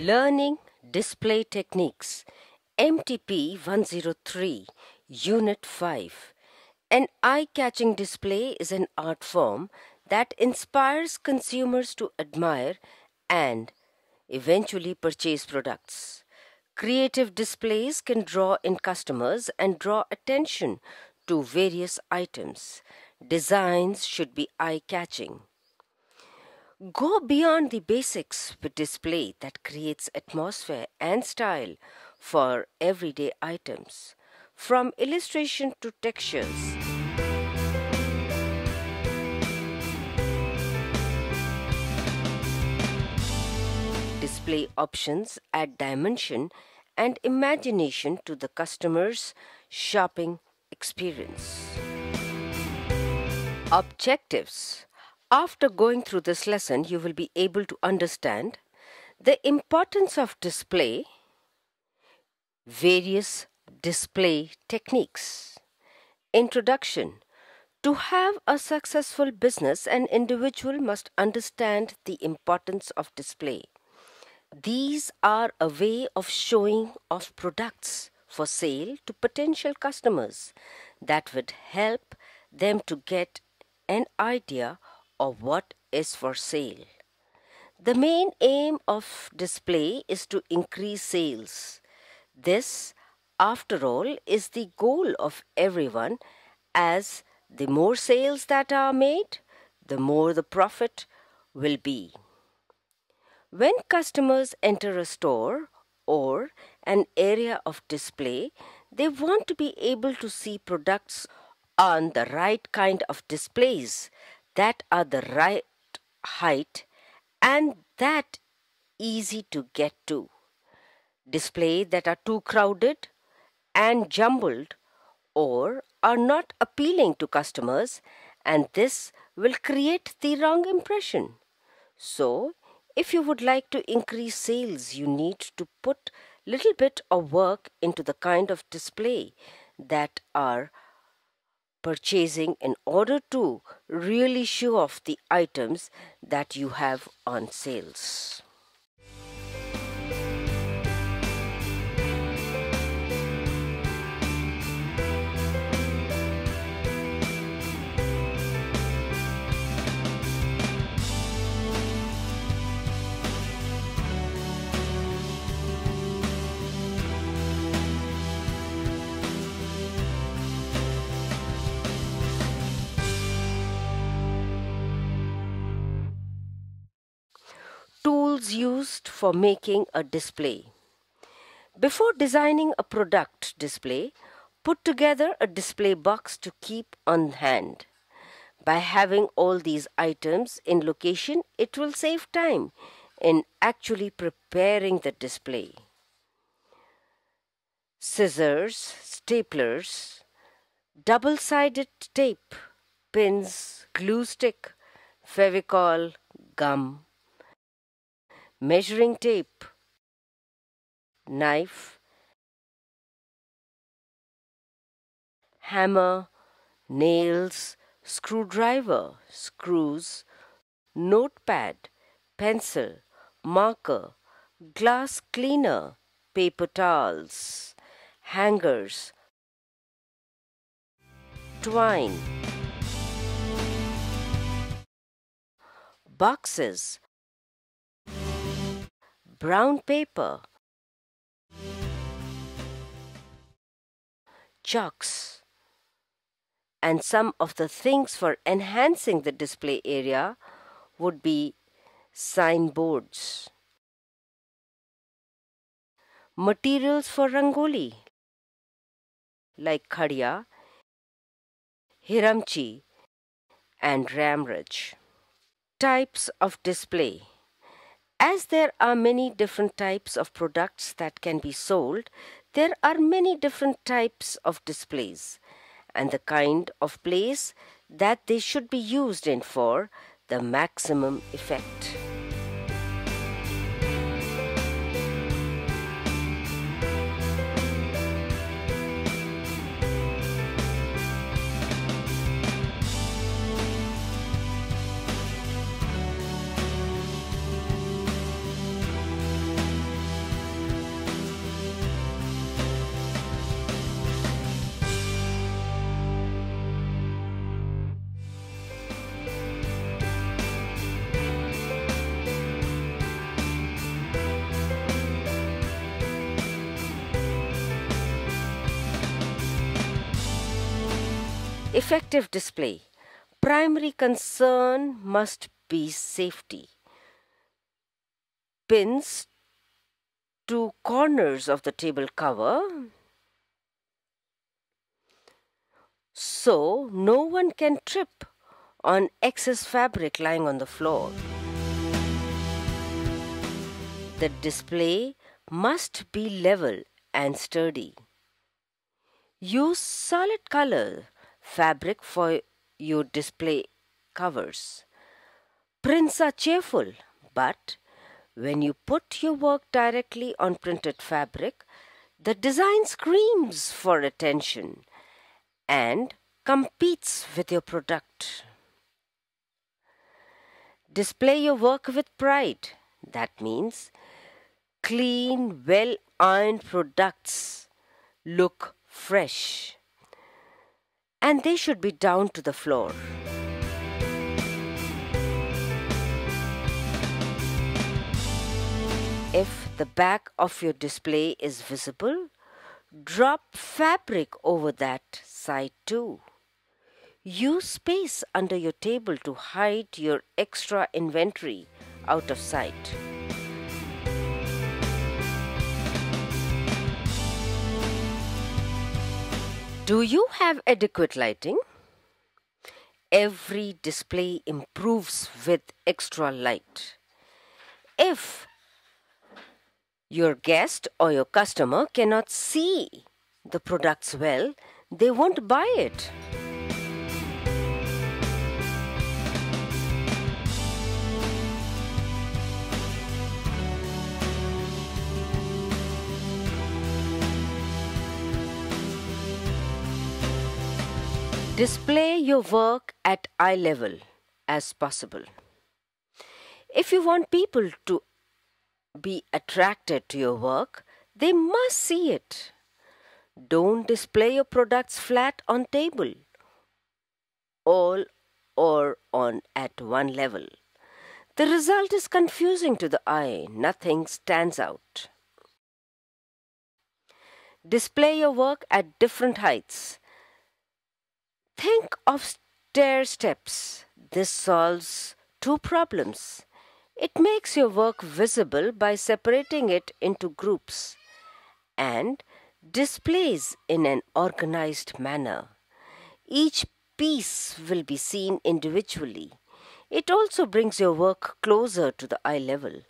Learning Display Techniques, MTP 103, Unit 5. An eye-catching display is an art form that inspires consumers to admire and eventually purchase products. Creative displays can draw in customers and draw attention to various items. Designs should be eye-catching. Go beyond the basics with display that creates atmosphere and style for everyday items, from illustration to textures. Display options add dimension and imagination to the customer's shopping experience. Objectives. After going through this lesson, you will be able to understand the importance of display, various display techniques. Introduction. To have a successful business, an individual must understand the importance of display. These are a way of showing off products for sale to potential customers that would help them to get an idea of what is for sale. The main aim of display is to increase sales. This, after all, is the goal of everyone, as the more sales that are made, the more the profit will be. When customers enter a store or an area of display, they want to be able to see products on the right kind of displays that are the right height and that easy to get to. Displays that are too crowded and jumbled or are not appealing to customers, and this will create the wrong impression. So, if you would like to increase sales, you need to put little bit of work into the kind of display that are purchasing in order to really show off the items that you have on sales. Tools used for making a display. Before designing a product display, put together a display box to keep on hand. By having all these items in location, it will save time in actually preparing the display. Scissors, staplers, double-sided tape, pins, glue stick, Fevicol, gum, measuring tape, knife, hammer, nails, screwdriver, screws, notepad, pencil, marker, glass cleaner, paper towels, hangers, twine, boxes, brown paper, chalks, and some of the things for enhancing the display area would be signboards. Materials for rangoli like khadiya, hiramchi, and ramraj. Types of display. As there are many different types of products that can be sold, there are many different types of displays and the kind of place that they should be used in for the maximum effect. Effective display. Primary concern must be safety. Pins to corners of the table cover so no one can trip on excess fabric lying on the floor. The display must be level and sturdy. Use solid color fabric for your display covers. Prints are cheerful, but when you put your work directly on printed fabric, the design screams for attention and competes with your product. Display your work with pride. That means clean, well-ironed products look fresh, and they should be down to the floor. If the back of your display is visible, drop fabric over that side too. Use space under your table to hide your extra inventory out of sight. Do you have adequate lighting? Every display improves with extra light. If your guest or your customer cannot see the products well, they won't buy it. Display your work at eye level as possible. If you want people to be attracted to your work, they must see it. Don't display your products flat on table, all or on at one level. The result is confusing to the eye. Nothing stands out. Display your work at different heights. Think of stair steps. This solves two problems. It makes your work visible by separating it into groups and displays in an organized manner. Each piece will be seen individually. It also brings your work closer to the eye level.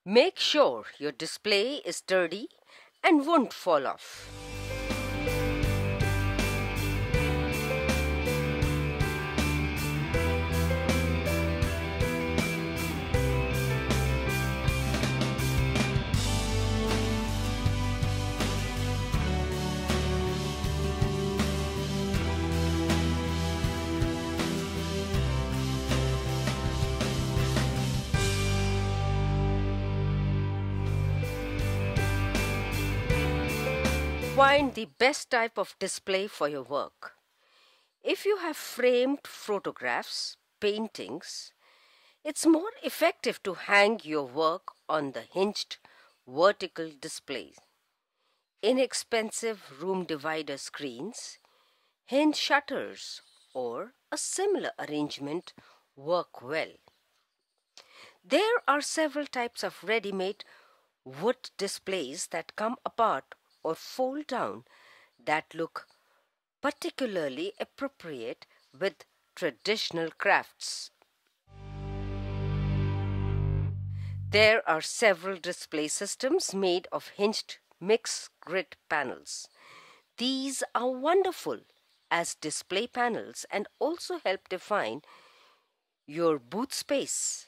Make sure your display is sturdy and won't fall off. Find the best type of display for your work. If you have framed photographs, paintings, it's more effective to hang your work on the hinged vertical displays. Inexpensive room divider screens, hinge shutters, or a similar arrangement work well. There are several types of ready-made wood displays that come apart or fold down that look particularly appropriate with traditional crafts. There are several display systems made of hinged mixed grid panels. These are wonderful as display panels and also help define your booth space.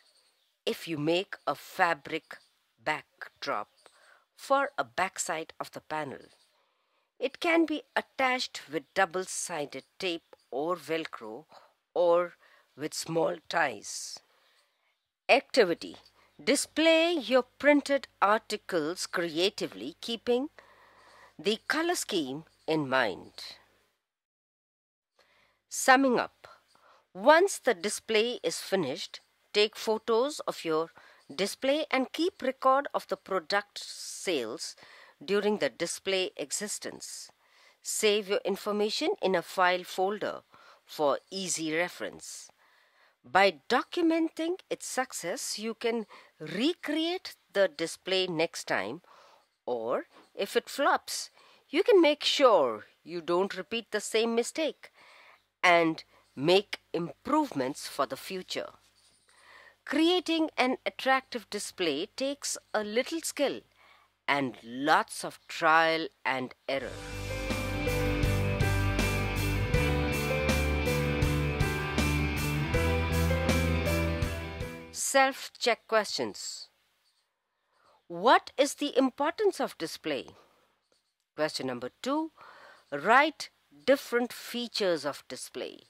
If you make a fabric backdrop for a backside of the panel, it can be attached with double-sided tape or Velcro or with small ties. Activity. Display your printed articles creatively, keeping the color scheme in mind. Summing up. Once the display is finished, take photos of your display and keep record of the product sales during the display existence. Save your information in a file folder for easy reference. By documenting its success, you can recreate the display next time, or if it flops, you can make sure you don't repeat the same mistake and make improvements for the future. Creating an attractive display takes a little skill and lots of trial and error. Self-check questions. What is the importance of display? Question number 2. Write different features of display.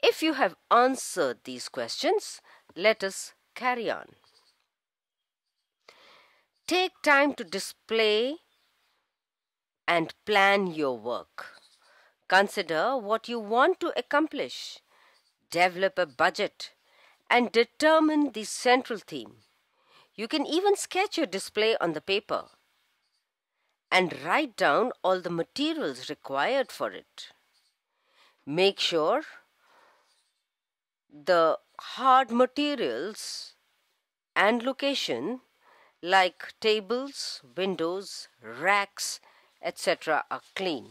If you have answered these questions, let us carry on. Take time to display and plan your work. Consider what you want to accomplish. Develop a budget and determine the central theme. You can even sketch your display on the paper and write down all the materials required for it. Make sure the hard materials and location like tables, windows, racks, etc. are clean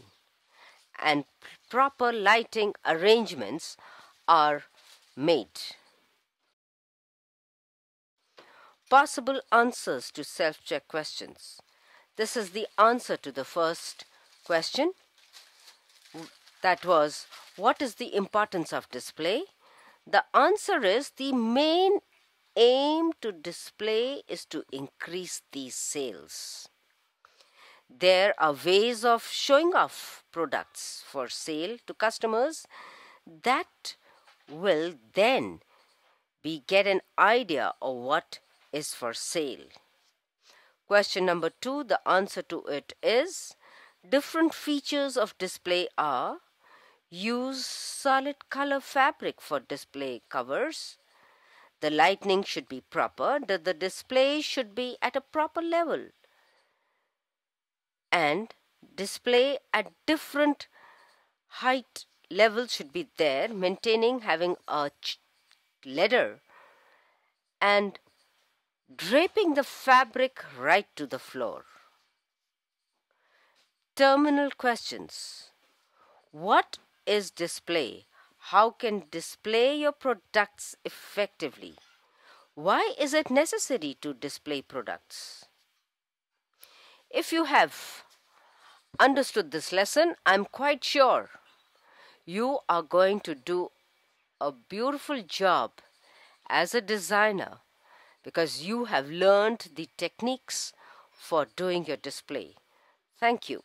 and proper lighting arrangements are made. Possible answers to self-check questions. This is the answer to the first question. That was, what is the importance of display? The answer is, the main aim to display is to increase the sales. There are ways of showing off products for sale to customers that will then get an idea of what is for sale. Question number 2, the answer to it is, different features of display are: use solid color fabric for display covers. The lighting should be proper. The display should be at a proper level. And display at different height levels should be there, maintaining having a ladder and draping the fabric right to the floor. Terminal questions. What is display? How can display your products effectively? Why is it necessary to display products? If you have understood this lesson, I'm quite sure you are going to do a beautiful job as a designer, because you have learned the techniques for doing your display. Thank you.